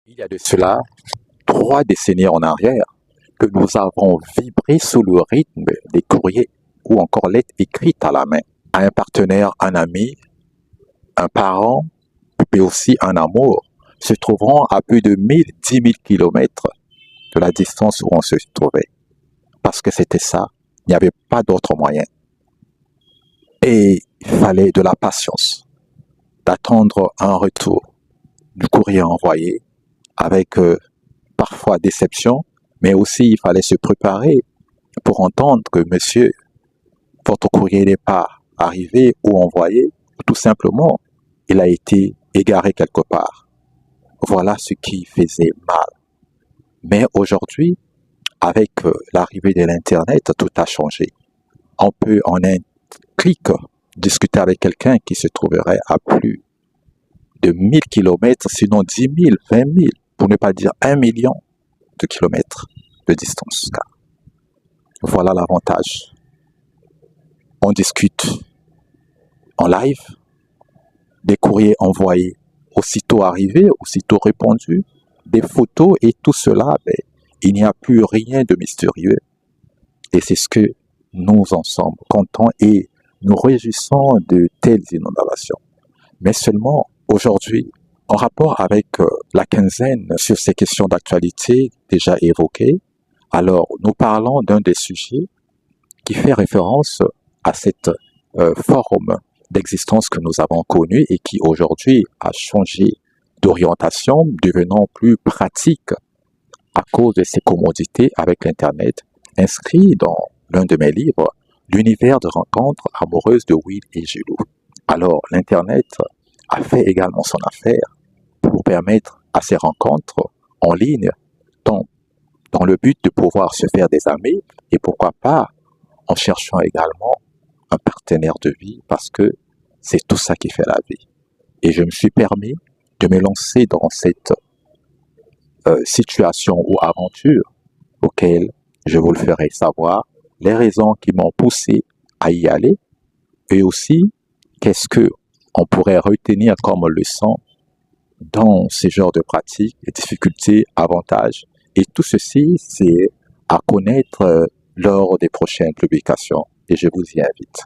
Il y a de cela 3 décennies en arrière que nous avons vibré sous le rythme des courriers ou encore lettres écrites à la main à un partenaire, un ami, un parent, mais aussi un amour, se trouvant à plus de 1000 de la distance où on se trouvait. Parce que c'était ça, il n'y avait pas d'autre moyen. Et il fallait de la patience, d'attendre un retour du courrier envoyé avec parfois déception, mais aussi il fallait se préparer pour entendre que monsieur, votre courrier n'est pas arrivé ou envoyé, ou tout simplement, il a été égaré quelque part. Voilà ce qui faisait mal. Mais aujourd'hui, avec l'arrivée de l'Internet, tout a changé. On peut en un clic discuter avec quelqu'un qui se trouverait à plus de 1000 km, sinon 10 000, 20 000, pour ne pas dire 1 million de kilomètres de distance. Voilà l'avantage. On discute en live, des courriers envoyés aussitôt arrivés, aussitôt répondus, des photos et tout cela, il n'y a plus rien de mystérieux. Et c'est ce que nous en sommes contents et nous réjouissons de telles innovations. Mais seulement aujourd'hui, en rapport avec la quinzaine sur ces questions d'actualité déjà évoquées, alors nous parlons d'un des sujets qui fait référence à cette forme d'existence que nous avons connue et qui aujourd'hui a changé d'orientation, devenant plus pratique à cause de ses commodités avec l'Internet, inscrit dans l'un de mes livres, L'univers de rencontres amoureuses de Will et Gilou. Alors, l'Internet a fait également son affaire pour permettre à ces rencontres en ligne, dans le but de pouvoir se faire des amis et pourquoi pas en cherchant également un partenaire de vie parce que c'est tout ça qui fait la vie. Et je me suis permis de me lancer dans cette situation ou aventure auquel je vous le ferai savoir, les raisons qui m'ont poussé à y aller et aussi qu'est-ce que on pourrait retenir comme leçon dans ce genre de pratiques, les difficultés, avantages. Et tout ceci, c'est à connaître lors des prochaines publications et je vous y invite.